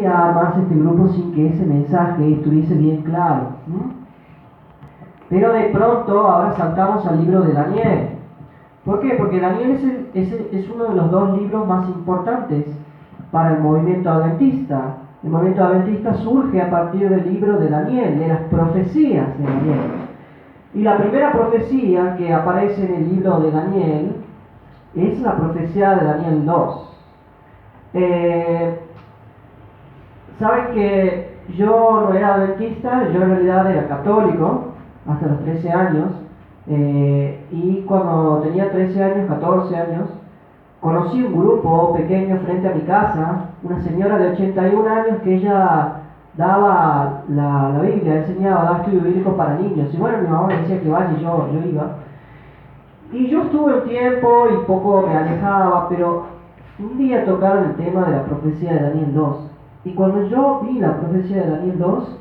armarse este grupo sin que ese mensaje estuviese bien claro. Pero de pronto ahora saltamos al libro de Daniel. ¿Por qué? Porque Daniel es uno de los dos libros más importantes para el movimiento adventista. El movimiento adventista surge a partir del libro de Daniel, de las profecías de Daniel. Y la primera profecía que aparece en el libro de Daniel es la profecía de Daniel 2. Saben que yo no era adventista, yo en realidad era católico hasta los 13 años. Y cuando tenía 13 años, 14 años, conocí un grupo pequeño frente a mi casa, una señora de 81 años que ella daba la Biblia, enseñaba, daba estudio bíblico para niños. Y bueno, mi mamá me decía que vaya y yo iba. Y yo estuve un tiempo y poco me alejaba, pero un día tocaron el tema de la profecía de Daniel 2. Y cuando yo vi la profecía de Daniel 2,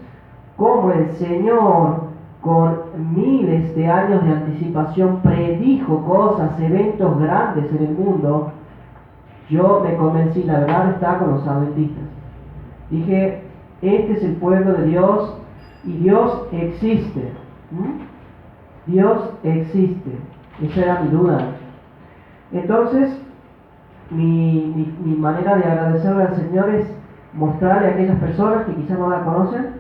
como el Señor con miles de años de anticipación predijo cosas, eventos grandes en el mundo, yo me convencí, la verdad está con los adventistas. Dije, este es el pueblo de Dios y Dios existe. Dios existe. Esa era mi duda. Entonces, mi manera de agradecerle al Señor es mostrarle a aquellas personas que quizás no la conocen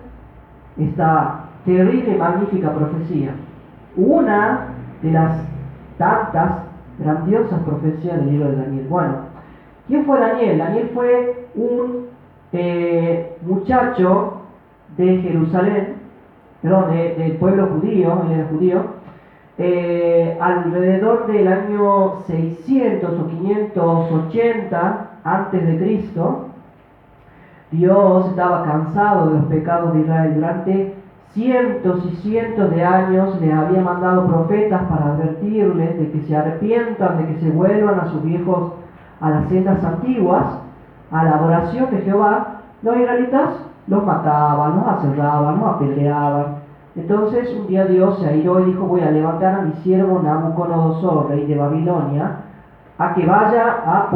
esta terrible y magnífica profecía. Una de las tantas grandiosas profecías del libro de Daniel. Bueno, ¿quién fue Daniel? Daniel fue un muchacho de Jerusalén, perdón, del pueblo judío, él era judío, alrededor del año 600 o 580 antes de Cristo. Dios estaba cansado de los pecados de Israel. Durante cientos y cientos de años les había mandado profetas para advertirles de que se arrepientan, de que se vuelvan a las sendas antiguas, a la adoración de Jehová. Los israelitas los mataban, los aserraban, los apedreaban. Entonces un día Dios se airó y dijo: voy a levantar a mi siervo Nabucodonosor, rey de Babilonia, a que vaya a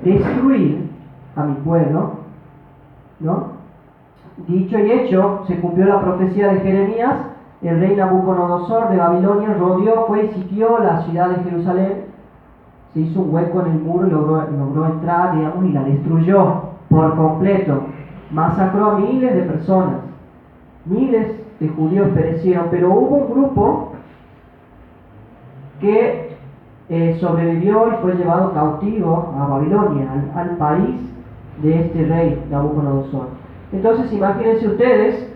destruir a mi pueblo, ¿no? Dicho y hecho, se cumplió la profecía de Jeremías. El rey Nabucodonosor de Babilonia rodeó, fue y sitió la ciudad de Jerusalén, se hizo un hueco en el muro y logró entrar, digamos, y la destruyó por completo. Masacró a miles de personas, miles de judíos perecieron, pero hubo un grupo que sobrevivió y fue llevado cautivo a Babilonia, al país de este rey Nabucodonosor. Entonces imagínense ustedes,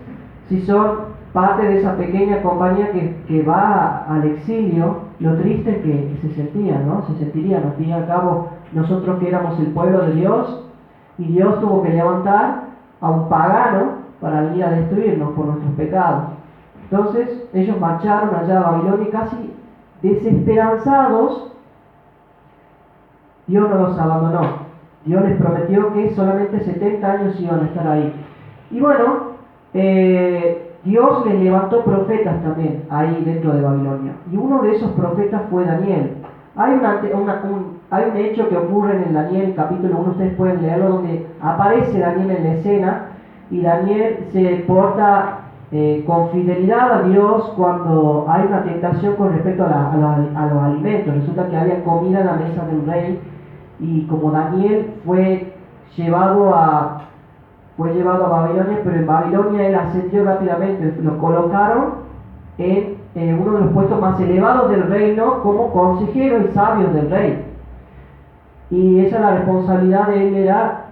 si son parte de esa pequeña compañía que va al exilio, lo triste que se sentían, ¿no? Se sentirían, al fin y al cabo, nosotros que éramos el pueblo de Dios, y Dios tuvo que levantar a un pagano para venir a destruirnos por nuestros pecados. Entonces ellos marcharon allá a Babilonia y casi desesperanzados, Dios no los abandonó. Dios les prometió que solamente 70 años iban a estar ahí. Y bueno, Dios les levantó profetas también ahí dentro de Babilonia. Y uno de esos profetas fue Daniel. Hay un hecho que ocurre en el Daniel capítulo 1, ustedes pueden leerlo, donde aparece Daniel en la escena y Daniel se porta con fidelidad a Dios cuando hay una tentación con respecto a los alimentos. Resulta que había comida en la mesa del rey. Y como Daniel fue llevado a Babilonia, pero en Babilonia él ascendió rápidamente, lo colocaron en uno de los puestos más elevados del reino como consejero y sabio del rey. Y esa es la responsabilidad de él, era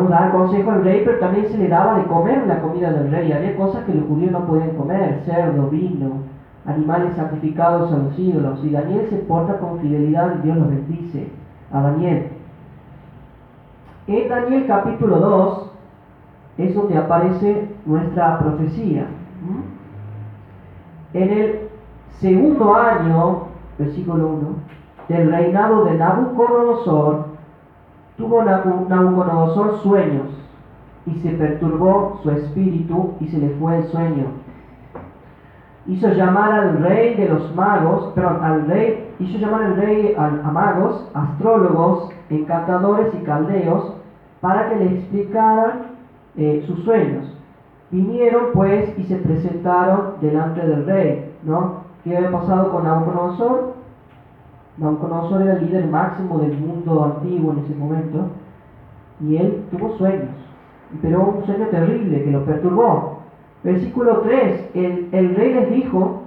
dar consejo al rey, pero también se le daba de comer la comida del rey. Había cosas que los judíos no podían comer: cerdo, vino, animales sacrificados a los ídolos. Y Daniel se porta con fidelidad y Dios los bendice a Daniel. En Daniel capítulo 2 es donde aparece nuestra profecía. En el segundo año, versículo 1, del reinado de Nabucodonosor, tuvo Nabucodonosor sueños, y se perturbó su espíritu y se le fue el sueño. Hizo llamar al rey de los magos, a magos, astrólogos, encantadores y caldeos, para que le explicaran sus sueños. Vinieron pues y se presentaron delante del rey, ¿no? ¿Qué había pasado con Nabucodonosor? Nabucodonosor era el líder máximo del mundo antiguo en ese momento, y él tuvo sueños, pero un sueño terrible que lo perturbó. Versículo 3, el rey les dijo: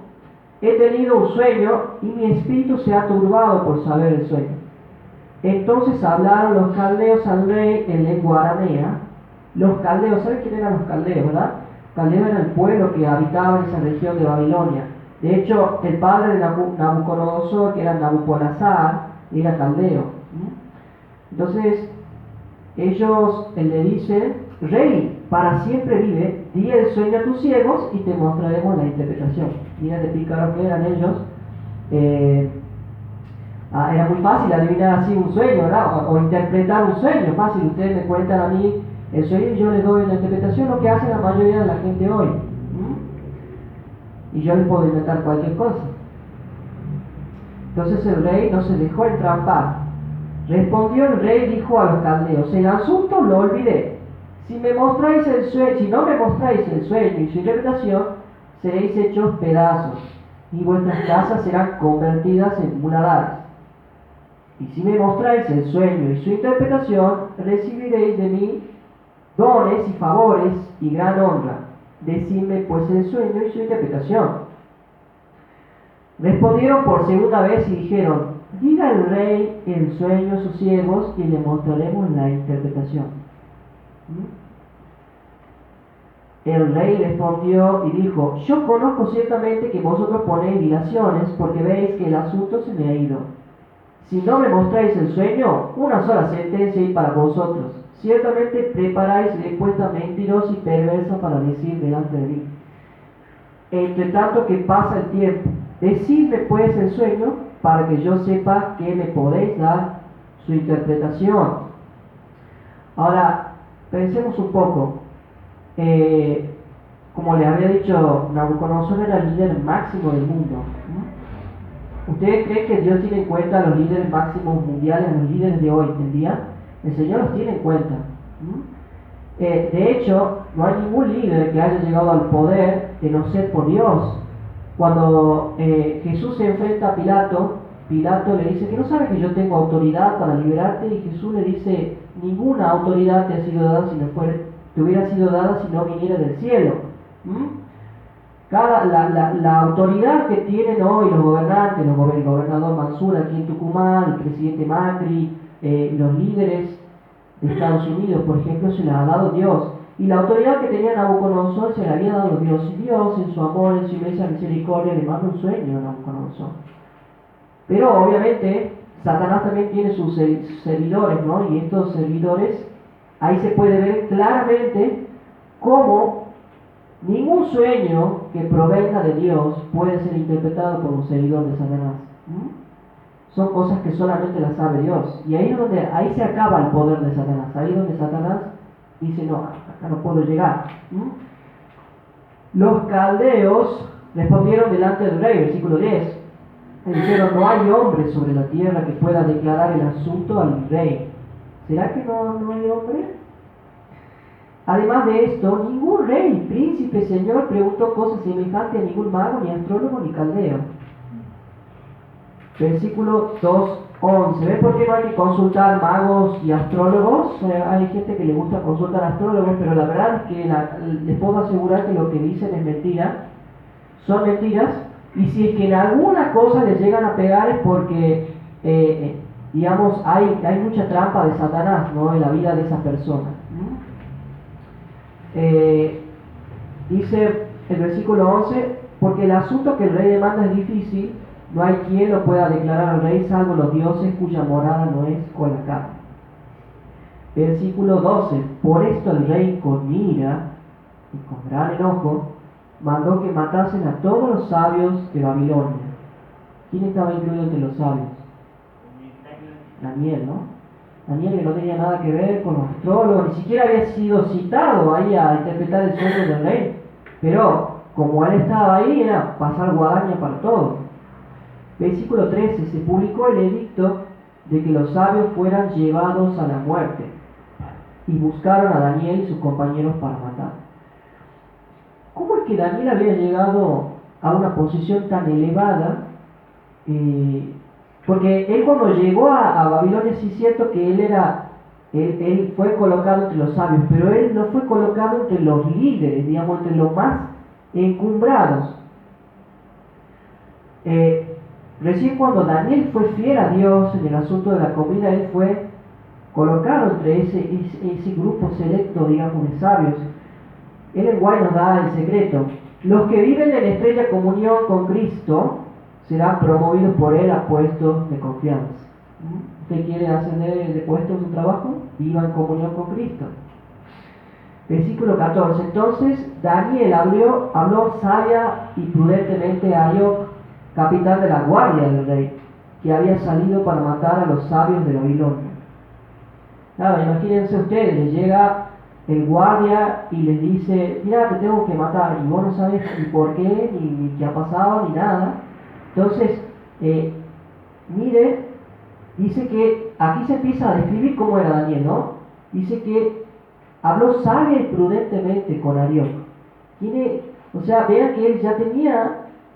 he tenido un sueño y mi espíritu se ha turbado por saber el sueño. Entonces hablaron los caldeos al rey en lengua aramea. Los caldeos, ¿saben quién eran los caldeos, verdad? Caldeo era el pueblo que habitaba en esa región de Babilonia. De hecho, el padre de Nabucodonosor, que era Nabopolassar, era caldeo. Entonces, ellos le dicen: rey, para siempre vive, di el sueño a tus siervos y te mostraremos la interpretación. Mira de pícaros que eran ellos. Era muy fácil adivinar así un sueño, ¿verdad? O interpretar un sueño, fácil. Ustedes me cuentan a mí el sueño y yo les doy la interpretación, lo que hace la mayoría de la gente hoy. Y yo les puedo inventar cualquier cosa. Entonces el rey no se dejó entrampar. Respondió el rey y dijo a los caldeos: el asunto lo olvidé. Si no me mostráis el sueño y su interpretación, seréis hechos pedazos, y vuestras casas serán convertidas en muladares. Y si me mostráis el sueño y su interpretación, recibiréis de mí dones y favores y gran honra. Decidme pues el sueño y su interpretación. Respondieron por segunda vez y dijeron: diga el rey el sueño a sus siervos y le mostraremos la interpretación. El rey respondió y dijo: yo conozco ciertamente que vosotros ponéis dilaciones, porque veis que el asunto se me ha ido. Si no me mostráis el sueño, una sola sentencia hay para vosotros. Ciertamente preparáis respuesta mentirosa y perversa para decir delante de mí. Entre tanto que pasa el tiempo, decidme pues el sueño, para que yo sepa que me podéis dar su interpretación. Ahora, pensemos un poco. Como les había dicho, Nabucodonosor era el líder máximo del mundo. ¿Ustedes creen que Dios tiene en cuenta a los líderes máximos mundiales, a los líderes de hoy en día? El Señor los tiene en cuenta. De hecho, no hay ningún líder que haya llegado al poder de no ser por Dios. Cuando Jesús se enfrenta a Pilato, Pilato le dice que no sabe que yo tengo autoridad para liberarte, y Jesús le dice: ninguna autoridad te ha sido dada te hubiera sido dada si no viniera del cielo. La autoridad que tienen hoy los gobernantes, el gobernador Mansur aquí en Tucumán, el presidente Macri, los líderes de Estados Unidos, por ejemplo, se la ha dado Dios. Y la autoridad que tenía Nabucodonosor se la había dado Dios. Y Dios, en su amor, en su inmensa misericordia, le manda un sueño a Nabucodonosor. Pero obviamente, Satanás también tiene sus servidores, ¿no? Y estos servidores, ahí se puede ver claramente cómo ningún sueño que provenga de Dios puede ser interpretado por un servidor de Satanás. Son cosas que solamente las sabe Dios. Y ahí se acaba el poder de Satanás. Ahí donde Satanás dice: no, acá no puedo llegar. Los caldeos respondieron delante del rey, versículo 10. Le dijeron: no hay hombre sobre la tierra que pueda declarar el asunto al rey. ¿Será que no hay hombre? Además de esto, ningún rey, príncipe, señor preguntó cosas semejantes a ningún mago, ni astrólogo, ni caldeo. Versículo 2:11. ¿Ven por qué no hay que consultar magos y astrólogos? Hay gente que le gusta consultar astrólogos, pero la verdad es que les puedo asegurar que lo que dicen es mentira. Son mentiras. Y si es que en alguna cosa les llegan a pegar es porque, digamos, hay mucha trampa de Satanás, ¿no?, en la vida de esa persona. Dice el versículo 11: porque el asunto que el rey demanda es difícil, no hay quien lo pueda declarar al rey salvo los dioses cuya morada no es con la carne. Versículo 12: por esto el rey con ira y con gran enojo mandó que matasen a todos los sabios de Babilonia. ¿Quién estaba incluido entre los sabios? Daniel, ¿no? Daniel, que no tenía nada que ver con los astrólogos, ni siquiera había sido citado ahí a interpretar el sueño del rey. Pero como él estaba ahí, era pasar guadaña para todo. Versículo 13: se publicó el edicto de que los sabios fueran llevados a la muerte. y buscaron a Daniel y sus compañeros para matar. ¿Cómo es que Daniel había llegado a una posición tan elevada? Porque él cuando llegó a Babilonia, sí es cierto que él fue colocado entre los sabios, pero él no fue colocado entre los líderes, digamos, entre los más encumbrados. Recién cuando Daniel fue fiel a Dios en el asunto de la comida, él fue colocado entre ese grupo selecto, digamos, de sabios. Ellen White nos da el secreto. Los que viven en estrecha comunión con Cristo serán promovidos por Él a puestos de confianza. ¿Usted quiere ascender de puesto en su trabajo? Viva en comunión con Cristo. Versículo 14. Entonces Daniel habló sabia y prudentemente a Arioc, capitán de la guardia del rey, que había salido para matar a los sabios de Babilonia. Claro, imagínense ustedes, les llega el guardia y les dice: mira, te tengo que matar, y vos no sabes ni por qué, ni qué ha pasado, ni nada. Entonces, mire, dice que aquí se empieza a describir cómo era Daniel, ¿no? Dice que habló sabia y prudentemente con Arioc. O sea, vean que él ya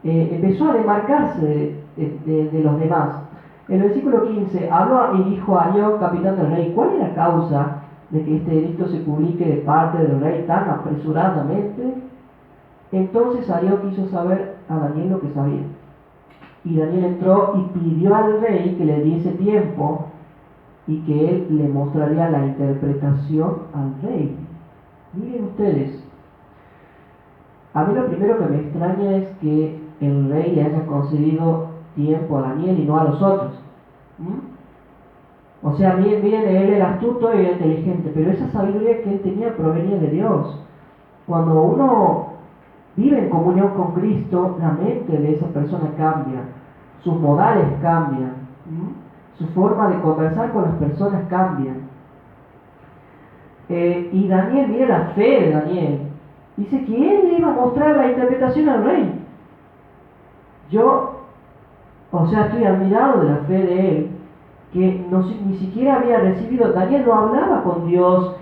empezó a demarcarse de los demás. En el versículo 15, habló y dijo a Arioc, capitán del rey: ¿cuál es la causa de que este edicto se publique de parte del rey tan apresuradamente? Entonces Arioc quiso saber a Daniel lo que sabía. Y Daniel entró y pidió al rey que le diese tiempo y que él le mostraría la interpretación al rey. Miren ustedes, a mí lo primero que me extraña es que el rey le haya concedido tiempo a Daniel y no a los otros. O sea, miren, él era astuto y era inteligente, pero esa sabiduría que él tenía provenía de Dios. Cuando uno vive en comunión con Cristo, la mente de esa persona cambia, sus modales cambian, su forma de conversar con las personas cambian. Y Daniel, mire la fe de Daniel. Dice que él le iba a mostrar la interpretación al rey. Estoy admirado de la fe de él, que ni siquiera había recibido. Daniel no hablaba con Dios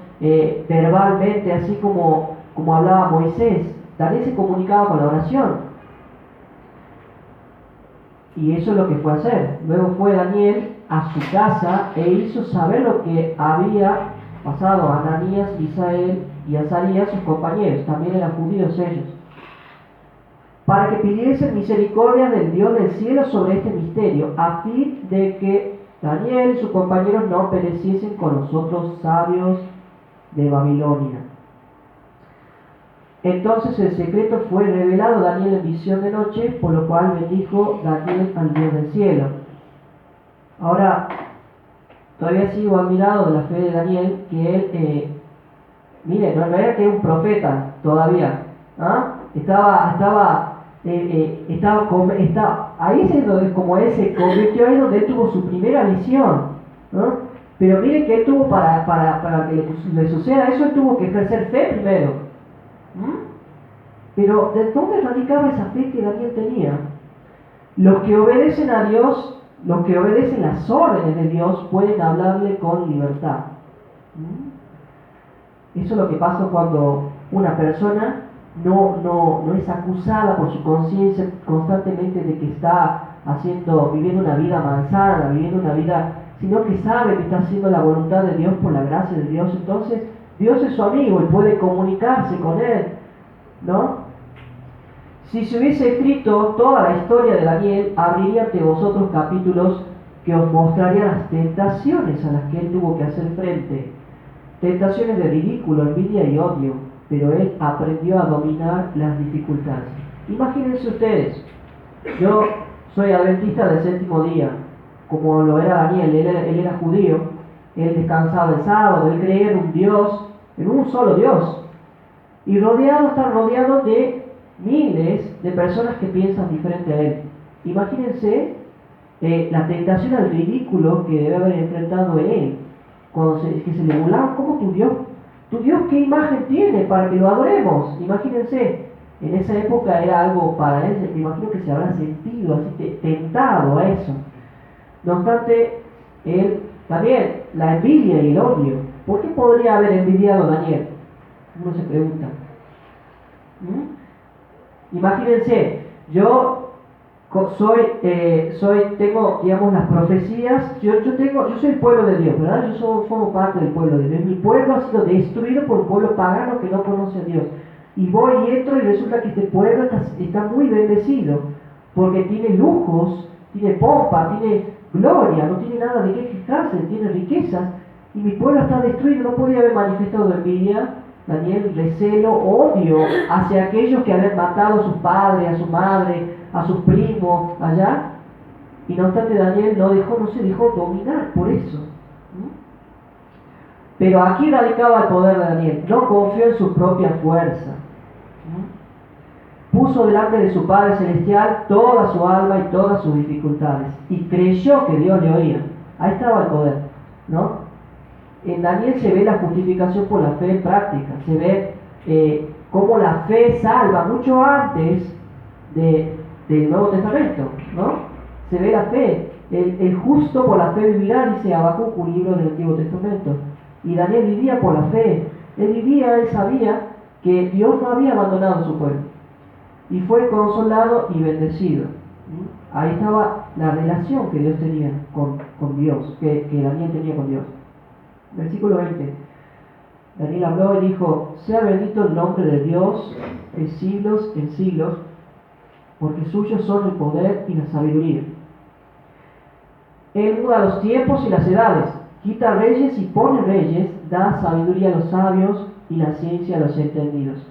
verbalmente, así como hablaba Moisés. Daniel se comunicaba con la oración. Y eso es lo que fue a hacer. Luego fue Daniel a su casa e hizo saber lo que había pasado a Ananías, Misael y Azarías, sus compañeros. También eran judíos ellos, para que pidiesen misericordia del Dios del cielo sobre este misterio, a fin de que Daniel y sus compañeros no pereciesen con los otros sabios de Babilonia. Entonces el secreto fue revelado a Daniel en visión de noche, por lo cual bendijo Daniel al Dios del cielo. Ahora, todavía sigo admirado de la fe de Daniel, que él, mire, no era que es un profeta todavía, ahí es donde, como él se convirtió, ahí donde él tuvo su primera visión, ¿no? Pero miren que él tuvo para que le suceda eso, él tuvo que ejercer fe primero. Pero ¿de dónde radicaba sa fe que Daniel tenía? Los que obedecen a Dios, los que obedecen las órdenes de Dios, pueden hablarle con libertad. Eso es lo que pasa cuando una persona no es acusada por su conciencia constantemente de que está viviendo una vida malsana, viviendo una vida, sino que sabe que está haciendo la voluntad de Dios por la gracia de Dios. Entonces Dios es su amigo y puede comunicarse con él, ¿no? Si se hubiese escrito toda la historia de Daniel, abriría ante vosotros capítulos que os mostrarían las tentaciones a las que él tuvo que hacer frente. Tentaciones de ridículo, envidia y odio, pero él aprendió a dominar las dificultades. Imagínense ustedes, yo soy adventista del séptimo día, como lo era Daniel. Él era judío, él descansaba el sábado, él creía en un Dios, en un solo Dios, y está rodeado de miles de personas que piensan diferente a él. Imagínense la tentación al ridículo que debe haber enfrentado él, cuando que se le burlaban: ¿cómo tu Dios qué imagen tiene para que lo adoremos? Imagínense, en esa época era algo para él, me imagino que se habrá sentido así tentado a eso. No obstante, él también, la envidia y el odio, ¿Por qué podría haber envidiado a Daniel? Uno se pregunta. Imagínense, yo tengo, digamos, las profecías, yo soy el pueblo de Dios, ¿verdad? Formo parte del pueblo de Dios. Mi pueblo ha sido destruido por un pueblo pagano que no conoce a Dios. Y voy y entro y resulta que este pueblo está muy bendecido, porque tiene lujos, tiene pompa, tiene gloria, no tiene nada de qué fijarse, tiene riquezas, y mi pueblo está destruido. No podía haber manifestado envidia, Daniel, recelo, odio hacia aquellos que habían matado a sus padres, a su madre, a sus primos allá. Y no obstante, Daniel no se dejó dominar por eso. Pero aquí radicaba el poder de Daniel. No confió en su propia fuerza. Puso delante de su Padre Celestial toda su alma y todas sus dificultades. Y creyó que Dios le oía. Ahí estaba el poder, ¿no? En Daniel se ve la justificación por la fe en práctica. Se ve cómo la fe salva mucho antes del Nuevo Testamento, ¿no? Se ve la fe. El justo por la fe vivirá, dice Habacuc, un libro del Antiguo Testamento. Y Daniel vivía por la fe. Él sabía que Dios no había abandonado a su pueblo. Y fue consolado y bendecido. Ahí estaba la relación que Dios tenía con Dios, que Daniel tenía con Dios. Versículo 20. Daniel habló y dijo: sea bendito el nombre de Dios de siglos en siglos, porque suyos son el poder y la sabiduría. Él muda los tiempos y las edades, quita reyes y pone reyes, da sabiduría a los sabios y la ciencia a los entendidos.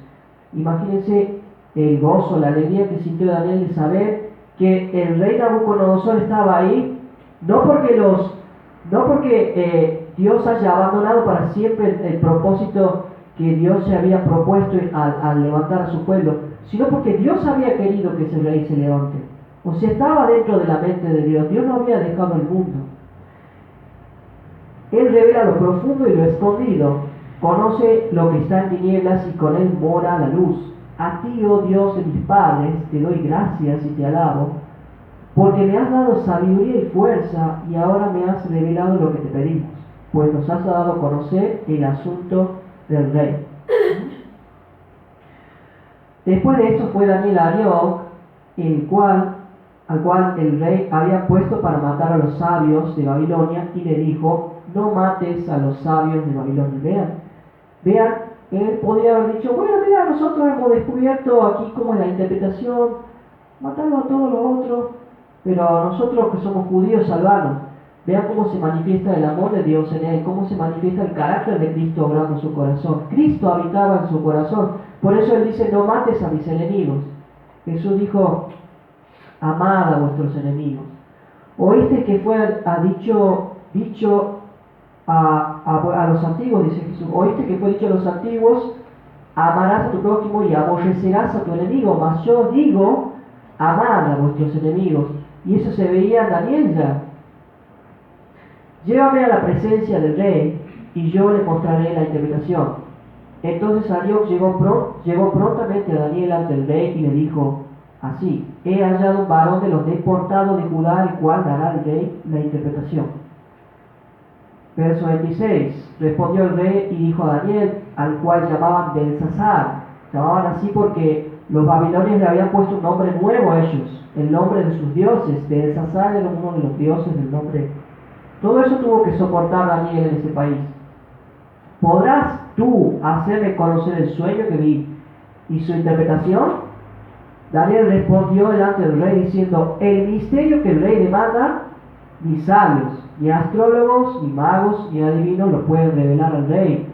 Imagínense el gozo, la alegría que sintió Daniel de saber que el rey Nabucodonosor estaba ahí, no porque Dios haya abandonado para siempre el propósito que Dios se había propuesto al levantar a su pueblo, sino porque Dios había querido que ese rey se levante. O sea, estaba dentro de la mente de Dios. Dios no había dejado el mundo. Él revela lo profundo y lo escondido, conoce lo que está en tinieblas y con él mora la luz. A ti, oh Dios de mis padres, te doy gracias y te alabo, porque me has dado sabiduría y fuerza, y ahora me has revelado lo que te pedimos, pues nos has dado a conocer el asunto del rey. Después de esto fue Daniel a Arioc, al cual el rey había puesto para matar a los sabios de Babilonia, y le dijo: no mates a los sabios de Babilonia. Vean, él podría haber dicho: bueno, mira, nosotros hemos descubierto aquí cómo es la interpretación, matando a todos los otros, pero a nosotros que somos judíos, salvanos. Vean cómo se manifiesta el amor de Dios en él, cómo se manifiesta el carácter de Cristo obrando en su corazón. Cristo habitaba en su corazón. Por eso él dice: no mates a mis enemigos. Jesús dijo: amad a vuestros enemigos. Oíste que fue dicho a los antiguos, dice Jesús, oíste que fue dicho a los antiguos: amarás a tu prójimo y aborrecerás a tu enemigo. Mas yo digo: amad a vuestros enemigos. Y eso se veía en Daniel ya. Llévame a la presencia del rey y yo le mostraré la interpretación. Entonces Arioc llegó prontamente a Daniel ante el rey y le dijo así: he hallado un varón de los deportados de Judá, el cual dará al rey la interpretación. Verso 26. Respondió el rey y dijo a Daniel, al cual llamaban Belsasar. Llamaban así porque los babilonios le habían puesto un nombre nuevo a ellos, el nombre de sus dioses. Belsasar era uno de los dioses del nombre. Todo eso tuvo que soportar Daniel en ese país. ¿Podrás tú hacerme conocer el sueño que vi y su interpretación? Daniel respondió delante del rey diciendo: el misterio que el rey demanda, ni sabios, ni astrólogos, ni magos, ni adivinos lo pueden revelar al rey.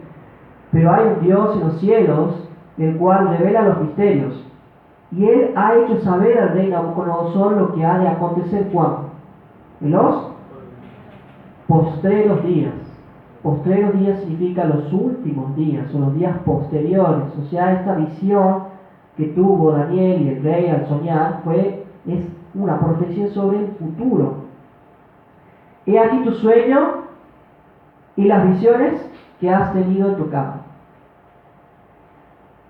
Pero hay un Dios en los cielos, el cual revela los misterios. Y él ha hecho saber al rey Nabucodonosor lo que ha de acontecer cuando, en los postreros días. Postreros días significa los últimos días, o los días posteriores. O sea, esta visión que tuvo Daniel y el rey al soñar es una profecía sobre el futuro. He aquí tu sueño y las visiones que has tenido en tu cama.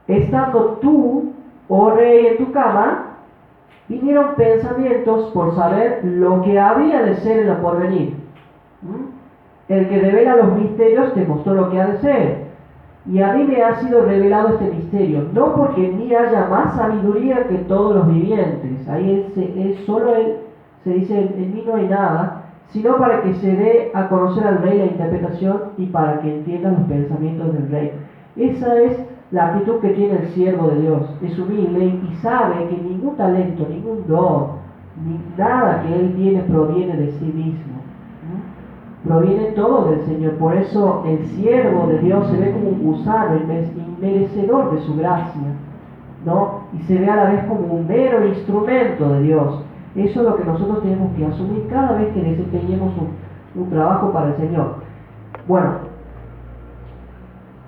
Estando tú, oh rey, en tu cama, vinieron pensamientos por saber lo que había de ser en lo porvenir. el que revela los misterios te mostró lo que ha de ser. Y a mí me ha sido revelado este misterio, no porque en mí haya más sabiduría que todos los vivientes. Ahí solo él se dice, en mí no hay nada, sino para que se dé a conocer al rey la interpretación y para que entiendan los pensamientos del rey. Esa es la actitud que tiene el siervo de Dios. Es humilde y sabe que ningún talento, ningún don, ni nada que él tiene proviene de sí mismo. Proviene todo del Señor. Por eso el siervo de Dios se ve como un gusano inmerecedor de su gracia, ¿no? Y se ve a la vez como un mero instrumento de Dios. Eso es lo que nosotros tenemos que asumir cada vez que desempeñemos un trabajo para el Señor. Bueno,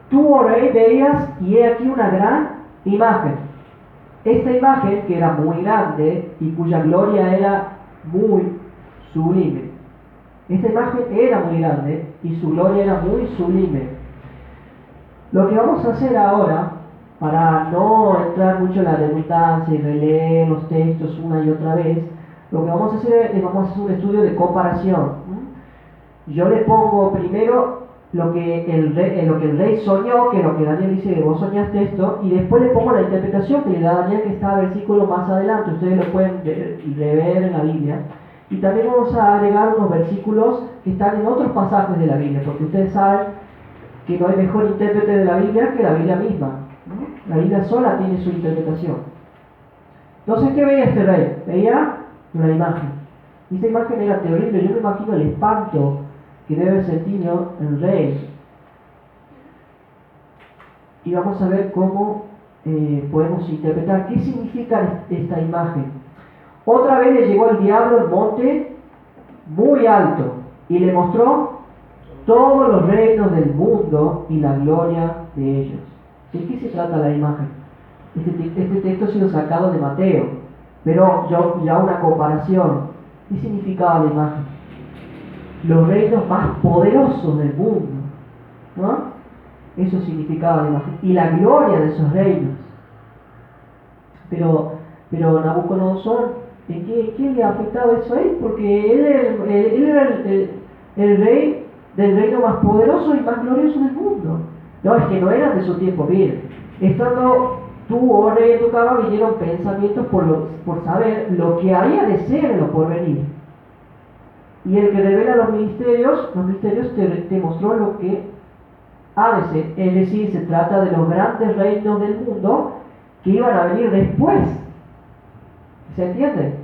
tú, oh rey, veías y he aquí una gran imagen. Esta imagen, que era muy grande y cuya gloria era muy sublime. Esta imagen era muy grande y su gloria era muy sublime. Lo que vamos a hacer ahora, para no entrar mucho en la redundancia y releer los textos una y otra vez, lo que vamos a hacer es vamos a hacer un estudio de comparación. Yo le pongo primero lo que el rey soñó, que es lo que Daniel dice que vos soñaste esto, y después le pongo la interpretación que le da Daniel, que está versículo más adelante. Ustedes lo pueden rever en la Biblia. Y también vamos a agregar unos versículos que están en otros pasajes de la Biblia, porque ustedes saben que no hay mejor intérprete de la Biblia que la Biblia misma. La Biblia sola tiene su interpretación. Entonces, ¿qué veía este rey? Veía una imagen. Y esta imagen era terrible. Yo me imagino el espanto que debe sentir el rey. Y vamos a ver cómo podemos interpretar qué significa esta imagen. Otra vez le llegó el diablo al monte muy alto y le mostró todos los reinos del mundo y la gloria de ellos. ¿De qué se trata la imagen? Este texto ha sido sacado de Mateo, pero ya una comparación. ¿Qué significaba la imagen? Los reinos más poderosos del mundo, ¿no? Eso significaba la imagen. Y la gloria de esos reinos. Pero Nabucodonosor, ¿en qué le afectaba eso a él? Porque él era el rey del reino más poderoso y más glorioso del mundo. No, es que no eran de su tiempo. Miren, estando tú, oh rey, en tu cama, vinieron pensamientos por saber lo que había de ser en lo porvenir. Y el que revela los misterios te mostró lo que ha de ser. Es decir, se trata de los grandes reinos del mundo que iban a venir después. ¿Se entiende?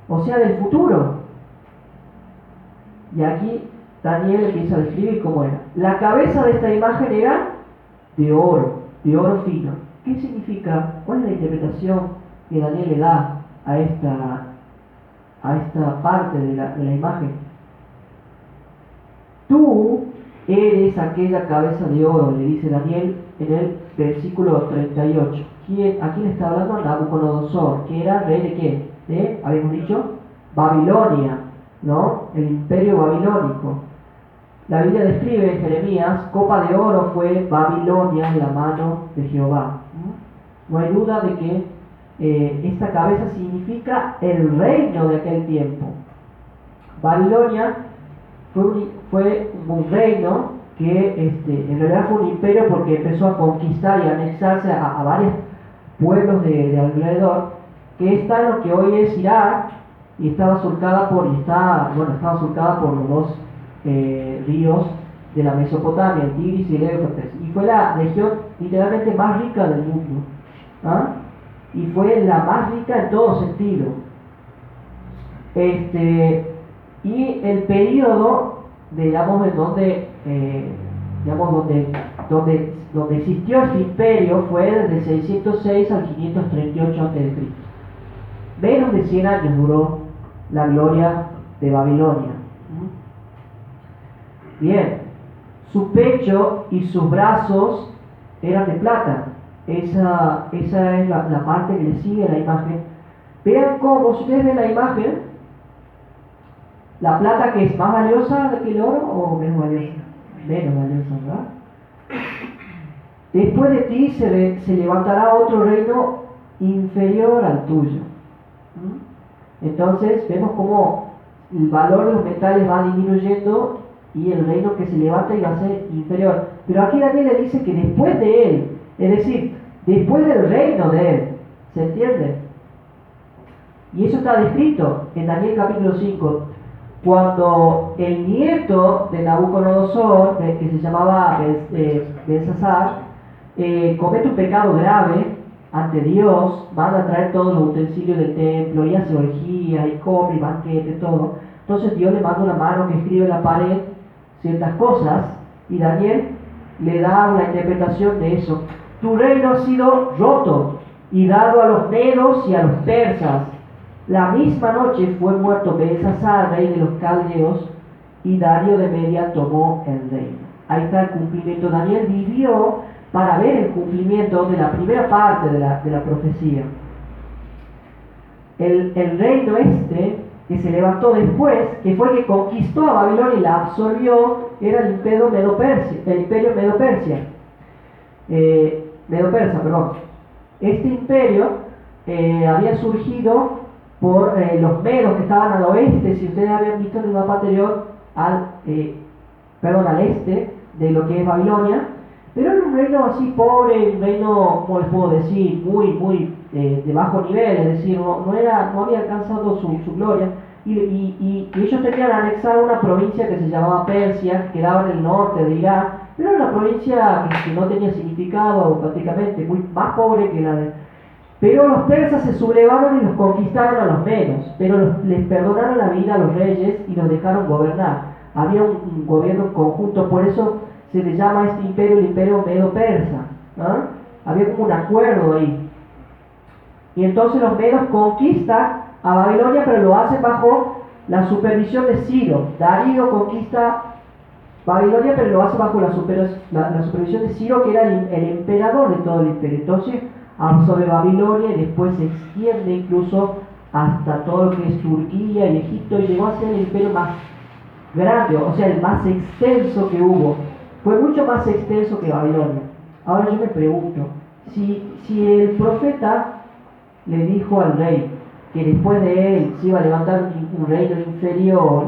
O sea, del futuro. Y aquí Daniel empieza a describir cómo era. La cabeza de esta imagen era de oro fino. ¿Qué significa? ¿Cuál es la interpretación que Daniel le da a esta parte de la imagen? Tú eres aquella cabeza de oro, le dice Daniel en el versículo 38. ¿A quién está hablando? Nabucodonosor, que era rey de qué? Habíamos dicho, Babilonia, ¿no? El imperio babilónico. La Biblia describe en Jeremías, copa de oro fue Babilonia en la mano de Jehová. No hay duda de que esta cabeza significa el reino de aquel tiempo. Babilonia fue un reino que en realidad fue un imperio porque empezó a conquistar y a anexarse a varios pueblos de alrededor, que está en lo que hoy es Irak, y estaba surcada por los dos ríos de la Mesopotamia, el Tigris y el Éufrates, y fue la región literalmente más rica del mundo, y fue la más rica en todo sentido. Y el periodo, digamos, en donde existió este imperio fue desde 606 al 538 a.C. Menos de 100 años duró la gloria de Babilonia. Bien, su pecho y sus brazos eran de plata. Esa es la parte que le sigue a la imagen. Vean cómo, si ustedes ven la imagen, la plata, que es más valiosa que el oro o menos valiosa. Menos valiosa, ¿verdad? Después de ti se levantará otro reino inferior al tuyo. Entonces vemos cómo el valor de los metales va disminuyendo y el reino que se levanta iba a ser inferior. Pero aquí Daniel le dice que después de él, es decir, después del reino de él, ¿se entiende? Y eso está descrito en Daniel capítulo 5, cuando el nieto de Nabucodonosor, que se llamaba Belsasar, comete un pecado grave ante Dios, manda a traer todos los utensilios del templo y hace orgías y come y banquete, todo. Entonces Dios le manda una mano que escribe en la pared ciertas cosas y Daniel le da una interpretación de eso. Tu reino ha sido roto y dado a los medos y a los persas. La misma noche fue muerto Belsasar, rey de los caldeos, y Darío de Media tomó el reino. Ahí está el cumplimiento. Daniel vivió para ver el cumplimiento de la primera parte de la profecía. El reino que se levantó después, que fue el que conquistó a Babilonia y la absorbió, era el imperio Medo-Persia. Medo-Persa, perdón. Este imperio había surgido por los medos que estaban al oeste, si ustedes habían visto en el mapa anterior, al este de lo que es Babilonia, pero era un reino así pobre, un reino, como les puedo decir, muy de bajo nivel, es decir, no había alcanzado su gloria, y ellos tenían anexar una provincia que se llamaba Persia, que quedaba en el norte de Irán, pero era una provincia que no tenía significado prácticamente, más pobre que la de... Pero los persas se sublevaron y los conquistaron a los medos, pero les perdonaron la vida a los reyes y los dejaron gobernar. Había un gobierno conjunto, por eso se le llama a este imperio el imperio medo-persa. Había como un acuerdo ahí. Y entonces los medos conquistan a Babilonia, pero lo hacen bajo la supervisión de Ciro. Darío conquista Babilonia, pero lo hace bajo la supervisión de Ciro, que era el emperador de todo el imperio. Entonces absorbe Babilonia y después se extiende incluso hasta todo lo que es Turquía y Egipto, y llegó a ser el imperio más grande, o sea, el más extenso que hubo. Fue mucho más extenso que Babilonia. Ahora yo me pregunto, si el profeta le dijo al rey que después de él se iba a levantar un reino inferior,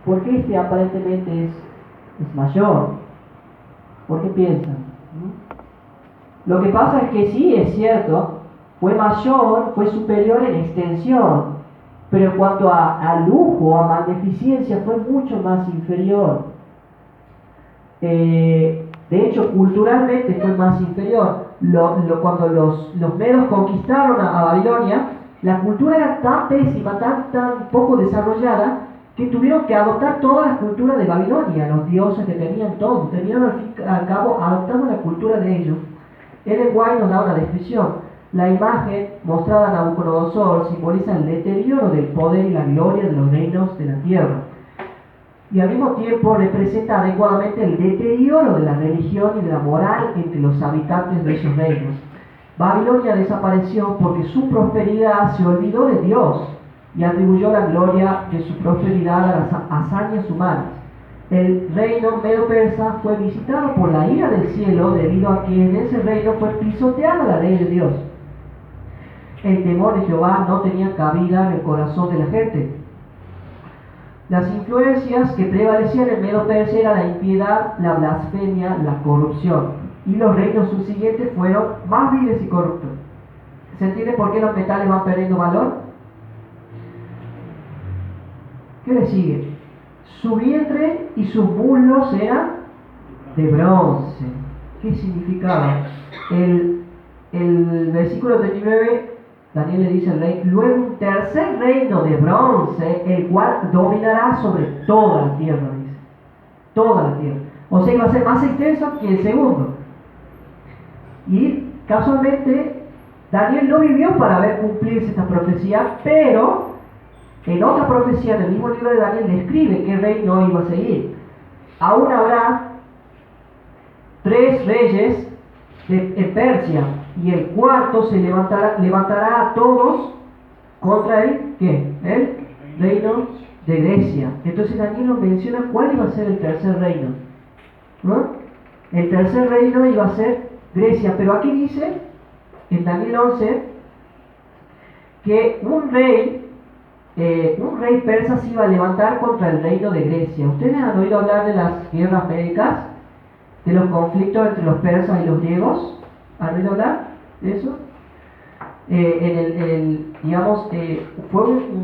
¿por qué este aparentemente es mayor? ¿Por qué piensan? Lo que pasa es que sí, es cierto, fue mayor, fue superior en extensión, pero en cuanto a lujo, a magnificencia, fue mucho más inferior. De hecho, culturalmente fue más inferior. Cuando los medos conquistaron a Babilonia, la cultura era tan pésima, tan poco desarrollada, que tuvieron que adoptar toda la cultura de Babilonia, los dioses que tenían todo, terminaron al cabo adoptando la cultura de ellos. Ellen White nos da una descripción. La imagen mostrada a Nabucodonosor simboliza el deterioro del poder y la gloria de los reinos de la tierra, y al mismo tiempo representa adecuadamente el deterioro de la religión y de la moral entre los habitantes de esos reinos. Babilonia desapareció porque su prosperidad se olvidó de Dios y atribuyó la gloria de su prosperidad a las hazañas humanas. El reino medo-persa fue visitado por la ira del cielo debido a que en ese reino fue pisoteada la ley de Dios. El temor de Jehová no tenía cabida en el corazón de la gente. Las influencias que prevalecían en Medo-Persia eran la impiedad, la blasfemia, la corrupción. Y los reinos subsiguientes fueron más viles y corruptos. ¿Se entiende por qué los metales van perdiendo valor? ¿Qué le sigue? Su vientre y sus muslos eran de bronce. ¿Qué significaba? El versículo 39, Daniel le dice al rey: luego un tercer reino de bronce, el cual dominará sobre toda la tierra, dice. Toda la tierra. O sea, iba a ser más extenso que el segundo. Y casualmente, Daniel no vivió para ver cumplirse esta profecía, pero en otra profecía, en el mismo libro de Daniel, describe qué reino iba a seguir. Aún habrá 3 reyes en Persia, y el cuarto se levantará a todos contra el reino de Grecia. Entonces Daniel nos menciona cuál iba a ser el tercer reino, ¿no? El tercer reino iba a ser Grecia, pero aquí dice en Daniel 11 que un rey un rey persa se iba a levantar contra el reino de Grecia. ¿Ustedes han oído hablar de las guerras médicas? ¿De los conflictos entre los persas y los griegos? ¿Han oído hablar de eso? Digamos, fue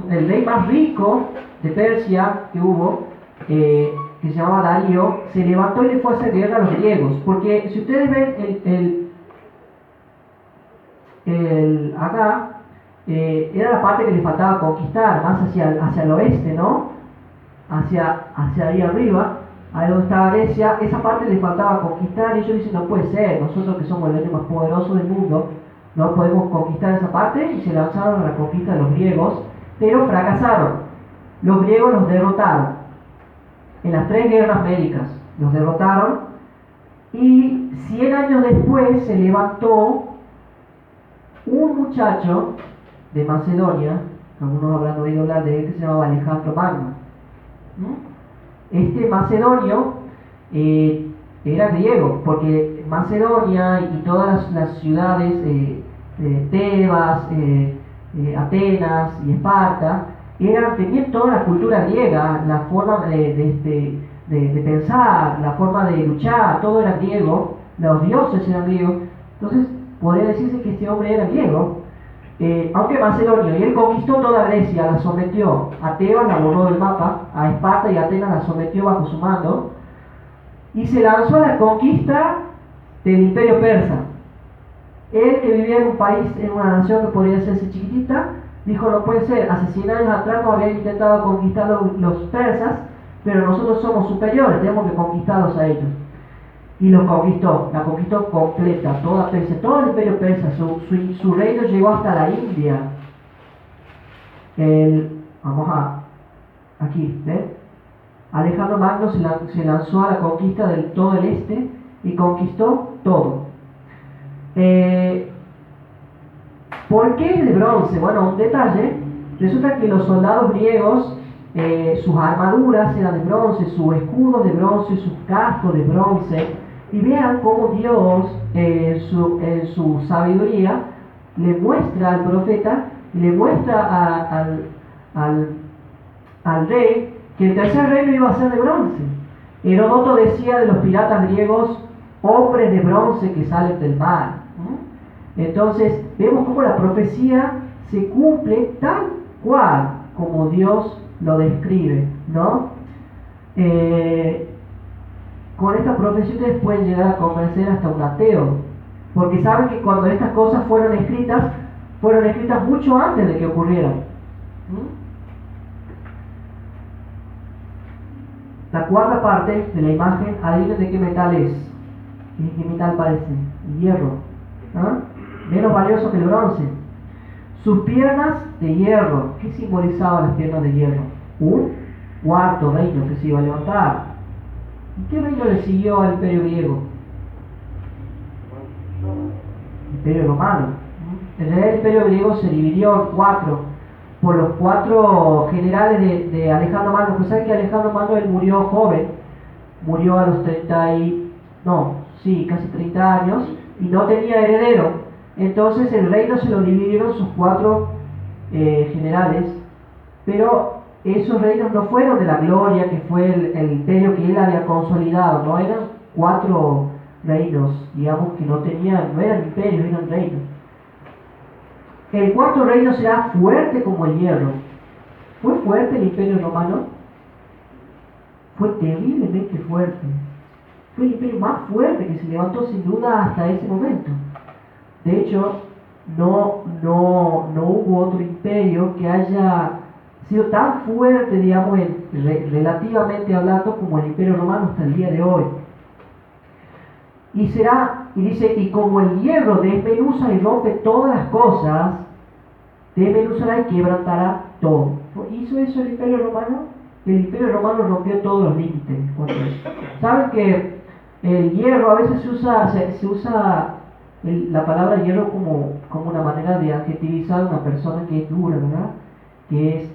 el rey más rico de Persia que hubo, que se llamaba Darío, se levantó y le fue a hacer guerra a los griegos. Porque si ustedes ven acá, era la parte que le faltaba conquistar, más hacia el oeste, ¿no? Hacia ahí arriba, ahí donde estaba Grecia, esa parte le faltaba conquistar, y ellos dicen, no puede ser, nosotros que somos el reino más poderoso del mundo, no podemos conquistar esa parte, y se lanzaron a la conquista de los griegos, pero fracasaron. Los griegos los derrotaron. En las 3 guerras médicas los derrotaron, y 100 años después se levantó un muchacho de Macedonia, algunos habrán oído hablar de él, que se llamaba Alejandro Magno. Este macedonio era griego, porque Macedonia y todas las ciudades, Tebas, Atenas y Esparta, tenían toda la cultura griega, la forma de pensar, la forma de luchar, todo era griego, los dioses eran griegos. Entonces podría decirse que este hombre era griego, aunque macedonio, y él conquistó toda Grecia, la sometió. A Tebas la borró del mapa, a Esparta y Atenas la sometió bajo su mando, y se lanzó a la conquista del imperio persa. Él, que vivía en un país, en una nación que podría hacerse chiquitita, dijo, no puede ser, hace 100 años atrás nos habían intentado conquistar los persas, pero nosotros somos superiores, tenemos que conquistarlos a ellos. Y los conquistó, la conquistó completa, toda Persia, todo el imperio persa, su reino llegó hasta la India. Aquí, ¿ven? Alejandro Magno se lanzó a la conquista de todo el este y conquistó todo. ¿Por qué de bronce? Bueno, un detalle, resulta que los soldados griegos, sus armaduras eran de bronce, sus escudos de bronce, sus cascos de bronce, y vean cómo Dios, en su sabiduría, le muestra al profeta, le muestra al rey, que el tercer reino iba a ser de bronce. Heródoto decía de los piratas griegos, hombres de bronce que salen del mar. Entonces, vemos cómo la profecía se cumple tal cual como Dios lo describe, ¿no? Con esta profecía ustedes pueden llegar a convencer hasta un ateo, porque saben que cuando estas cosas fueron escritas mucho antes de que ocurrieran. La cuarta parte de la imagen, adivinen de qué metal es. ¿Qué metal parece? El hierro. Menos valioso que el bronce. Sus piernas de hierro. ¿Qué simbolizaban las piernas de hierro? Un cuarto reino que se iba a levantar. ¿Y qué reino le siguió al imperio griego? El imperio romano. En realidad el imperio griego se dividió en 4 por los 4 generales de Alejandro Magno. Pues saben que Alejandro Magno él murió joven, murió a los casi 30 años, y no tenía heredero. Entonces el reino se lo dividieron sus 4 generales, pero esos reinos no fueron de la gloria que fue el imperio que él había consolidado, no eran 4 reinos, digamos, que no eran imperios, eran reinos. El cuarto reino será fuerte como el hierro. ¿Fue fuerte el imperio romano? Fue terriblemente fuerte. Fue el imperio más fuerte que se levantó sin duda hasta ese momento. De hecho, no hubo otro imperio que haya sido tan fuerte, digamos, relativamente hablando, como el imperio romano hasta el día de hoy. Y dice, y como el hierro desmenuza y rompe todas las cosas, desmenuzará y quebrantará todo. ¿Hizo eso el imperio romano? El imperio romano rompió todos los límites. ¿Saben que el hierro a veces se usa la palabra hierro como una manera de adjetivizar a una persona que es dura, ¿verdad? Que es,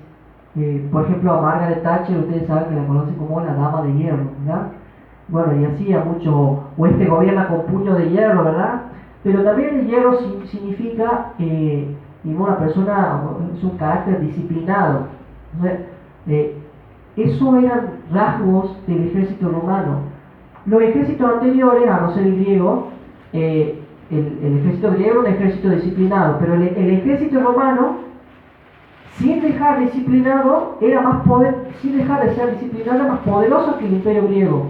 por ejemplo, a Margaret Thatcher, ustedes saben que la conocen como la dama de hierro, ¿verdad? Bueno, y así a mucho, o este gobierna con puño de hierro, ¿verdad? Pero también el hierro significa, una persona, es un carácter disciplinado. O sea, eso eran rasgos del ejército romano. Los ejércitos anteriores, a no ser el griego, el ejército griego era un ejército disciplinado, pero el ejército romano, sin dejar disciplinado, sin dejar de ser disciplinado, era más poderoso que el imperio griego.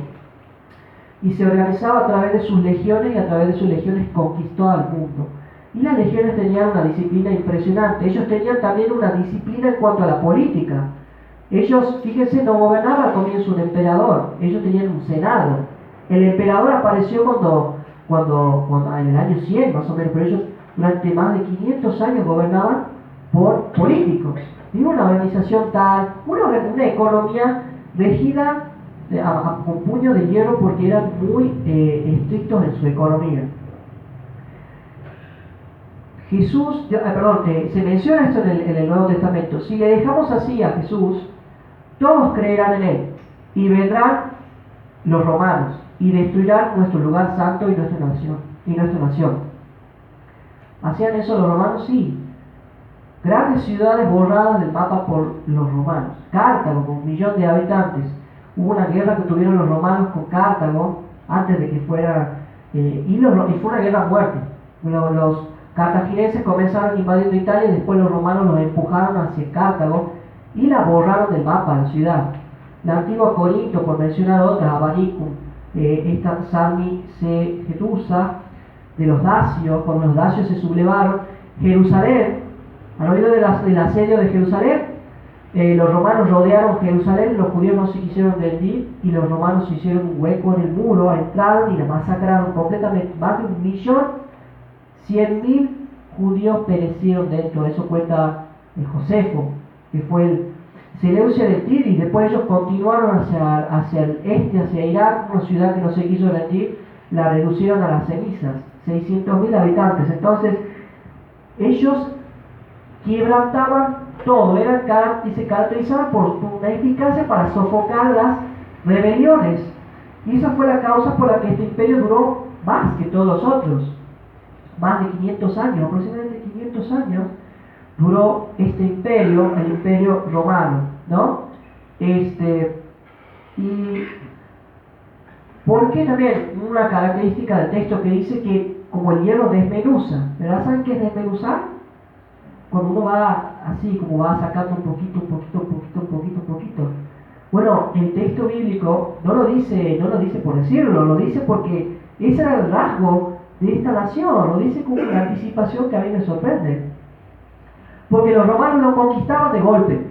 Y se organizaba a través de sus legiones, y a través de sus legiones conquistó al mundo. Y las legiones tenían una disciplina impresionante. Ellos tenían también una disciplina en cuanto a la política. Ellos, fíjense, no gobernaban al comienzo un emperador, ellos tenían un senado. El emperador apareció cuando en el año 100 más o menos, pero ellos durante más de 500 años gobernaban por políticos. Y una organización tal, una economía regida con puño de hierro, porque eran muy estrictos en su economía. Jesús, se menciona esto en el Nuevo Testamento. Si le dejamos así a Jesús, todos creerán en él, y vendrán los romanos y destruirán nuestro lugar santo y nuestra nación. ¿Hacían eso los romanos? Sí. Grandes ciudades borradas del mapa por los romanos. Cartago, con 1.000.000 de habitantes. Hubo una guerra que tuvieron los romanos con Cartago antes de que fuera, y fue una guerra a muerte. Los cartagineses comenzaron invadiendo Italia, y después los romanos los empujaron hacia Cartago y la borraron del mapa de la ciudad. La antigua Corinto, por mencionar otras, Abaricum, esta Sarmicegetusa, de los dacios, cuando los dacios se sublevaron. Jerusalén, ¿han oído del asedio de Jerusalén? Los romanos rodearon Jerusalén, los judíos no se quisieron rendir, y los romanos hicieron un hueco en el muro, entraron y la masacraron completamente. Más de 1.100.000 judíos perecieron dentro. Eso cuenta Josefo, que fue Seleucia de Tigris. Después ellos continuaron hacia el este, hacia Irak, una ciudad que no se quiso rendir, la reducieron a las cenizas, 600.000 habitantes. Entonces, ellos quebrantaban todo, y se caracterizaban por una eficacia para sofocar las rebeliones. Y esa fue la causa por la que este imperio duró más que todos los otros. Más de 500 años, aproximadamente 500 años, duró este imperio, el imperio romano, ¿no? Y ¿por qué también una característica del texto que dice que como el hierro desmenuza? ¿Verdad? ¿Saben qué es desmenuzar? Cuando uno va así, como va sacando un poquito. Bueno, el texto bíblico no lo dice por decirlo, lo dice porque ese era el rasgo de esta nación, lo dice con una anticipación que a mí me sorprende. Porque los romanos lo conquistaban de golpe.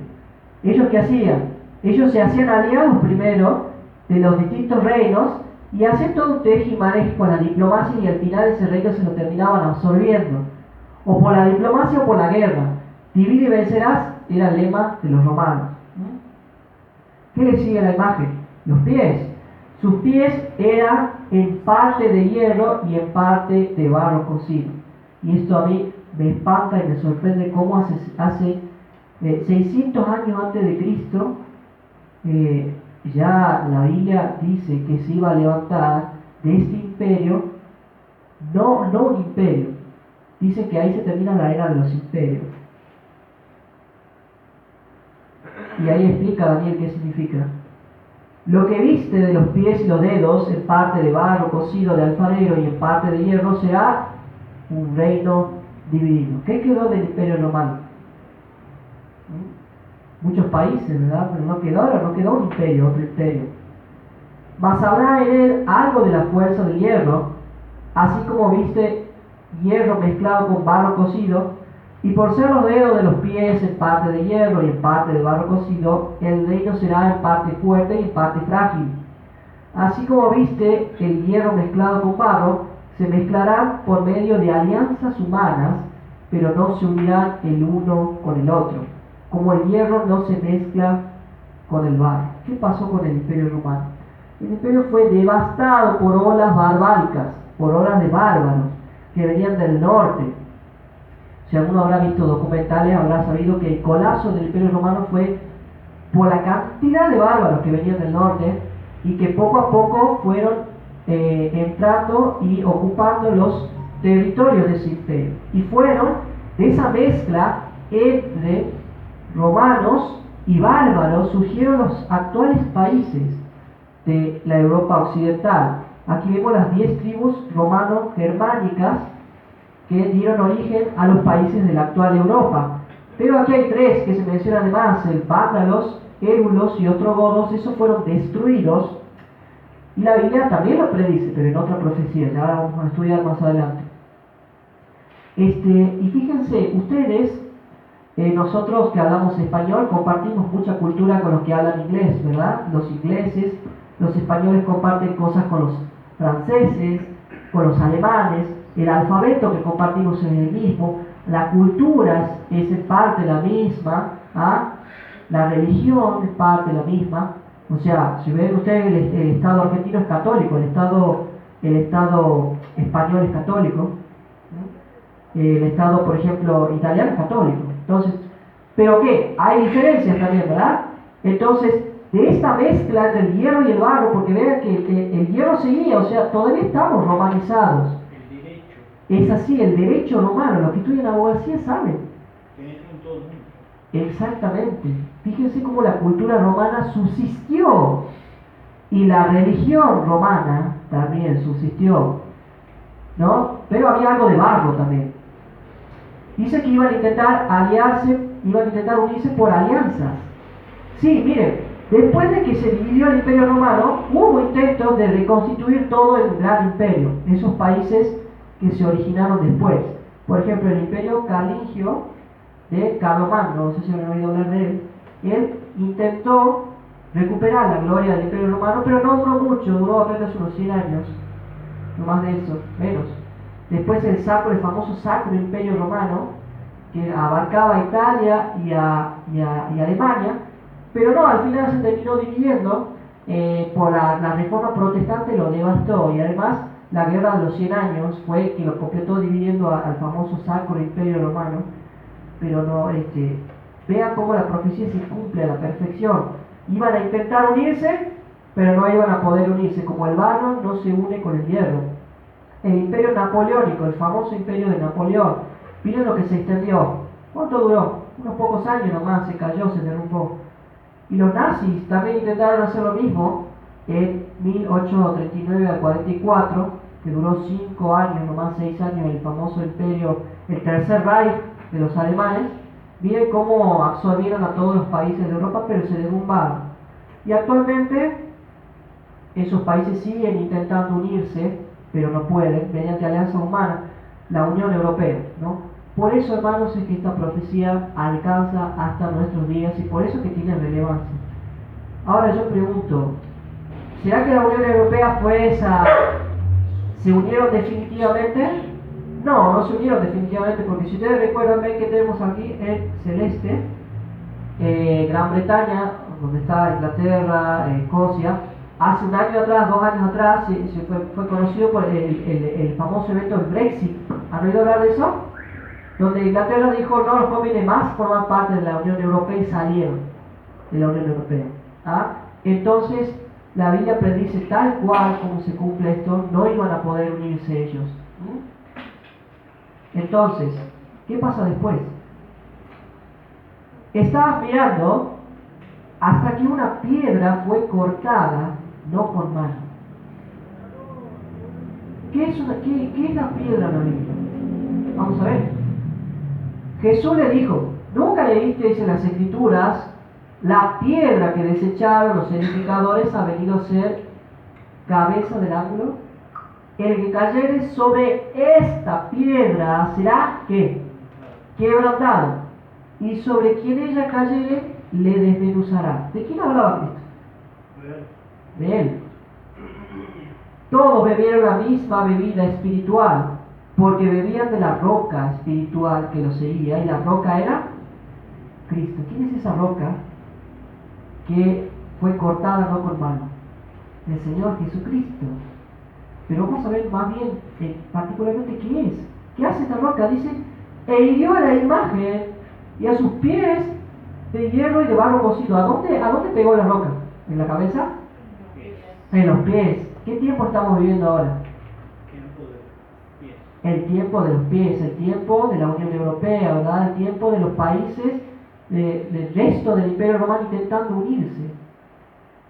¿Ellos qué hacían? Ellos se hacían aliados primero de los distintos reinos y hacían todo un tejimaneje con la diplomacia, y al final ese reino se lo terminaban absorbiendo. O por la diplomacia o por la guerra. Divide y vencerás era el lema de los romanos. ¿Qué le sigue a la imagen? Los pies. Sus pies eran en parte de hierro y en parte de barro cocido. Y esto a mí me espanta y me sorprende cómo hace 600 años antes de Cristo, ya la Biblia dice que se iba a levantar de este imperio, no un imperio, dice que ahí se termina la era de los imperios. Y ahí explica Daniel qué significa. Lo que viste de los pies y los dedos, en parte de barro cocido de alfarero y en parte de hierro, será un reino dividido. ¿Qué quedó del imperio romano? Muchos países, ¿verdad? Pero no quedó un imperio, otro imperio. Mas habrá en él algo de la fuerza del hierro, así como viste hierro mezclado con barro cocido, y por ser los dedos de los pies en parte de hierro y en parte de barro cocido, el reino será en parte fuerte y en parte frágil. Así como viste el hierro mezclado con barro, se mezclarán por medio de alianzas humanas, pero no se unirán el uno con el otro, como el hierro no se mezcla con el barro. ¿Qué pasó con el imperio romano? El imperio fue devastado por olas barbáricas, por olas de bárbaros que venían del norte. Si alguno habrá visto documentales, habrá sabido que el colapso del imperio romano fue por la cantidad de bárbaros que venían del norte, y que poco a poco fueron entrando y ocupando los territorios de ese imperio. Y fueron de esa mezcla entre romanos y bárbaros surgieron los actuales países de la Europa occidental. Aquí vemos las 10 tribus romano-germánicas que dieron origen a los países de la actual Europa. Pero aquí hay 3 que se mencionan además: el vándalos, érulos y ostrogodos. Esos fueron destruidos. Y la Biblia también lo predice, pero en otra profecía, que ahora vamos a estudiar más adelante. Y fíjense, ustedes, nosotros que hablamos español, compartimos mucha cultura con los que hablan inglés, ¿verdad? Los ingleses, los españoles comparten cosas con los franceses, con los alemanes, el alfabeto que compartimos es el mismo, la cultura es en parte la misma, ¿ah? La religión es parte la misma. O sea, si ven ustedes, el Estado argentino es católico, el Estado español es católico, ¿no? El Estado, por ejemplo, italiano es católico. Entonces, ¿pero qué? Hay diferencias también, ¿verdad? Entonces, de esta mezcla entre el hierro y el barro, porque vean que el hierro seguía, o sea, todavía estamos romanizados. El derecho. Es así, el derecho romano, los que estudian abogacía saben. En todo el mundo. Exactamente. Fíjense cómo la cultura romana subsistió y la religión romana también subsistió, ¿no? Pero había algo de barro también. Dice que iban a intentar aliarse, iban a intentar unirse por alianzas. Sí, miren, después de que se dividió el Imperio Romano, hubo intentos de reconstituir todo el gran imperio, esos países que se originaron después. Por ejemplo, el Imperio Carlingio de Carlomagno, no sé si han oído hablar de él. Él intentó recuperar la gloria del Imperio Romano, pero no duró mucho, duró apenas unos 100 años, no más de eso, menos. Después el famoso Sacro Imperio Romano, que abarcaba a Italia y a Alemania, pero no, al final se terminó dividiendo por la reforma protestante, lo devastó, y además la guerra de los 100 años fue que lo completó dividiendo al famoso Sacro Imperio Romano. Pero no, vean cómo la profecía se cumple a la perfección. Iban a intentar unirse, pero no iban a poder unirse, como el barro no se une con el hierro. El imperio napoleónico, el famoso imperio de Napoleón, miren lo que se extendió. ¿Cuánto duró? Unos pocos años nomás, se cayó, se derrumbó. Y los nazis también intentaron hacer lo mismo en 1839 al 44, que duró 5 años, nomás 6 años, el famoso imperio, el Tercer Reich de los alemanes. Miren cómo absorbieron a todos los países de Europa, pero se derrumbaron. Y actualmente esos países siguen intentando unirse, pero no pueden, mediante alianza humana, la Unión Europea, ¿no? Por eso, hermanos, es que esta profecía alcanza hasta nuestros días y por eso que tiene relevancia. Ahora yo pregunto, ¿será que la Unión Europea fue esa? ¿Se unieron definitivamente? No, no se unieron definitivamente, porque si ustedes recuerdan, ven que tenemos aquí el celeste, Gran Bretaña, donde está Inglaterra, Escocia. Hace un año atrás, 2 años atrás, fue conocido por el famoso evento del Brexit. ¿Han oído hablar de eso? Donde Inglaterra dijo, no nos conviene más formar parte de la Unión Europea, y salieron de la Unión Europea. ¿Ah? Entonces, la Biblia predice tal cual como se cumple esto, no iban a poder unirse ellos. Entonces, ¿qué pasa después? Estabas mirando hasta que una piedra fue cortada, no con mano. ¿Qué es la piedra en la Biblia? Vamos a ver. Jesús le dijo, ¿nunca leísteis en las Escrituras la piedra que desecharon los edificadores ha venido a ser cabeza del ángulo? El que cayere sobre esta piedra será, ¿qué? Quebrantado. Y sobre quien ella cayere le desmenuzará. ¿De quién hablaba Cristo? De él. Todos bebieron la misma bebida espiritual, porque bebían de la roca espiritual que los seguía, y la roca era Cristo. ¿Quién es esa roca que fue cortada no con mano? El Señor Jesucristo. Pero vamos a ver más bien particularmente qué es. ¿Qué hace esta roca? Dice, e hirió a la imagen y a sus pies de hierro y de barro cocido. ¿A dónde pegó la roca? ¿En la cabeza? En los pies. ¿Qué tiempo estamos viviendo ahora? El tiempo de los pies, el tiempo de la Unión Europea, ¿verdad? El tiempo de los países del resto del Imperio Romano intentando unirse.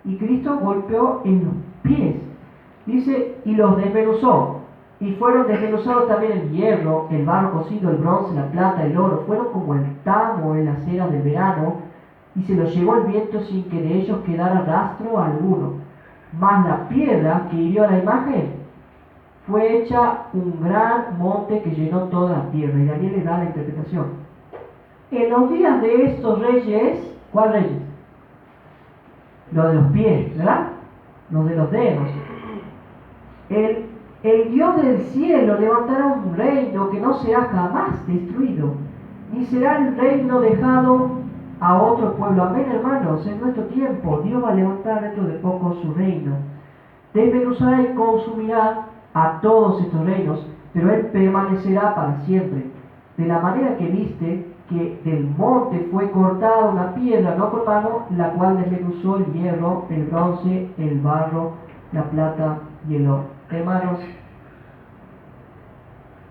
Y Cristo golpeó en los pies. Dice, y los desmenuzó. Y fueron desmenuzados también el hierro, el barro cocido, el bronce, la plata, el oro. Fueron como el tamo en las eras del verano, y se los llevó el viento sin que de ellos quedara rastro alguno. Mas la piedra que hirió a la imagen fue hecha un gran monte que llenó toda la tierra. Y Daniel le da la interpretación. En los días de estos reyes, ¿cuál reyes? Los de los pies, ¿verdad? Los de los dedos. El Dios del cielo levantará un reino que no será jamás destruido, ni será el reino dejado a otro pueblo. Amén, hermanos. En nuestro tiempo Dios va a levantar dentro de poco su reino. Desmenuzará y consumirá a todos estos reinos, pero Él permanecerá para siempre. De la manera que viste que del monte fue cortada una piedra no con mano, la cual desmenuzó el hierro, el bronce, el barro, la plata y el oro. Hermanos,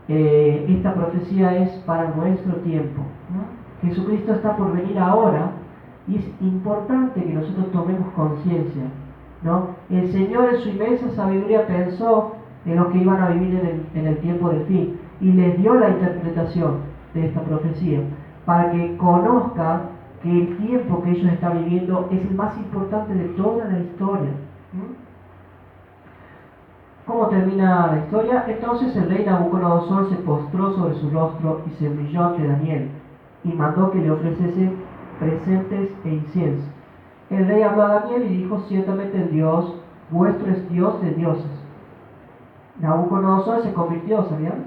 esta profecía es para nuestro tiempo, ¿no? Jesucristo está por venir ahora y es importante que nosotros tomemos conciencia, ¿no? El Señor en su inmensa sabiduría pensó en los que iban a vivir en el tiempo del fin y les dio la interpretación de esta profecía para que conozcan que el tiempo que ellos están viviendo es el más importante de toda la historia. ¿Cómo termina la historia? Entonces el rey Nabucodonosor se postró sobre su rostro y se humilló ante Daniel y mandó que le ofreciesen presentes e incienso. El rey habló a Daniel y dijo: ciertamente el Dios vuestro es Dios de dioses. Nabucodonosor se convirtió, ¿sabían?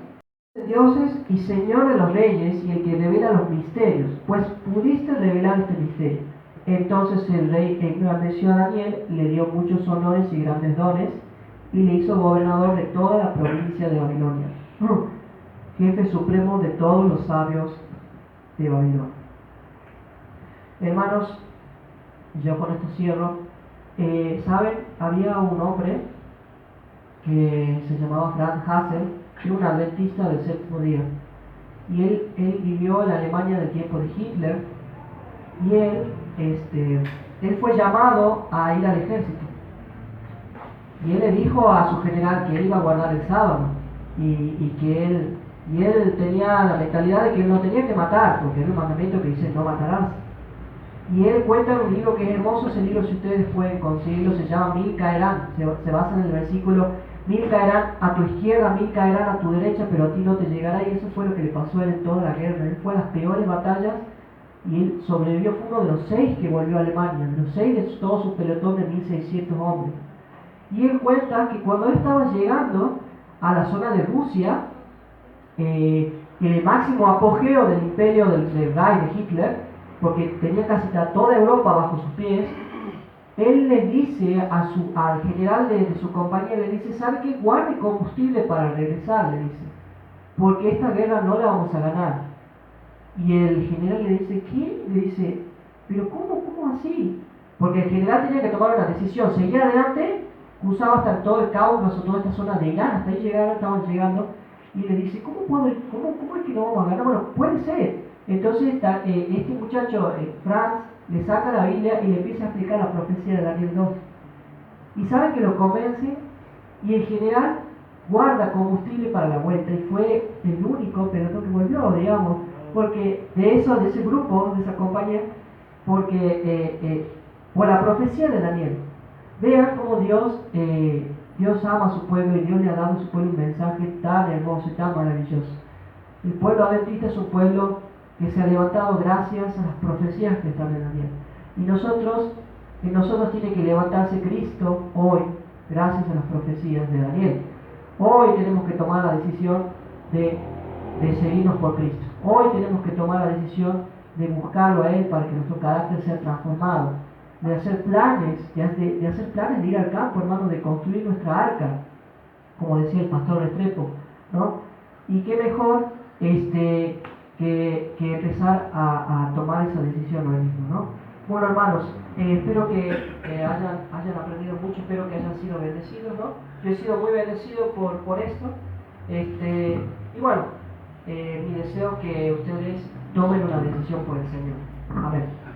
Dioses y Señor de los reyes y el que revela los misterios, pues pudiste revelar este misterio. Entonces el rey engrandeció a Daniel, le dio muchos honores y grandes dones, y le hizo gobernador de toda la provincia de Babilonia, jefe supremo de todos los sabios de Babilonia. Hermanos, yo con esto cierro. ¿Saben? Había un hombre que se llamaba Franz Hassel, que era un adventista del séptimo día, y él vivió en la Alemania del tiempo de Hitler, y él fue llamado a ir al ejército. Y él le dijo a su general que él iba a guardar el sábado y él tenía la mentalidad de que él no tenía que matar, porque era un mandamiento que dice no matarás. Y él cuenta en un libro que es hermoso, ese libro si ustedes pueden conseguirlo, se llama Mil caerán, se basa en el versículo: mil caerán a tu izquierda, mil caerán a tu derecha, pero a ti no te llegará. Y eso fue lo que le pasó a él en toda la guerra. Él fue a las peores batallas y él sobrevivió. Fue uno de los 6 que volvió a Alemania, de los 6 de todo su pelotón de 1600 hombres. Y él cuenta que cuando él estaba llegando a la zona de Rusia, en el máximo apogeo del imperio del Reich de Hitler, porque tenía casi toda Europa bajo sus pies, él le dice al general de su compañía, le dice: ¿sabe qué? Guarde combustible para regresar, le dice, porque esta guerra no la vamos a ganar. Y el general le dice: ¿qué? Le dice: ¿pero cómo así? Porque el general tenía que tomar una decisión: seguir adelante, cruzaba hasta todo el Cáucaso, toda esta zona de Irán, hasta ahí estaban llegando, y le dice: ¿cómo es que no vamos a ganar? Bueno, puede ser. Entonces este muchacho, Franz, le saca la Biblia y le empieza a explicar la profecía de Daniel 2. Y saben que lo convence, y el general guarda combustible para la vuelta, y fue el único pelotón que volvió, digamos, porque de ese grupo, de esa compañía, porque por la profecía de Daniel. Vean cómo Dios ama a su pueblo, y Dios le ha dado a su pueblo un mensaje tan hermoso y tan maravilloso. El pueblo adventista es un pueblo que se ha levantado gracias a las profecías que están en Daniel. Y en nosotros tiene que levantarse Cristo hoy, gracias a las profecías de Daniel. Hoy tenemos que tomar la decisión de seguirnos por Cristo. Hoy tenemos que tomar la decisión de buscarlo a Él para que nuestro carácter sea transformado. De hacer planes de ir al campo, hermano, de construir nuestra arca, como decía el pastor Restrepo, ¿no? Y qué mejor que empezar a tomar esa decisión hoy mismo, ¿no? Bueno, hermanos, espero que hayan aprendido mucho, espero que hayan sido bendecidos, ¿no? Yo he sido muy bendecido por esto, y bueno, mi deseo es que ustedes tomen una decisión por el Señor. Amén.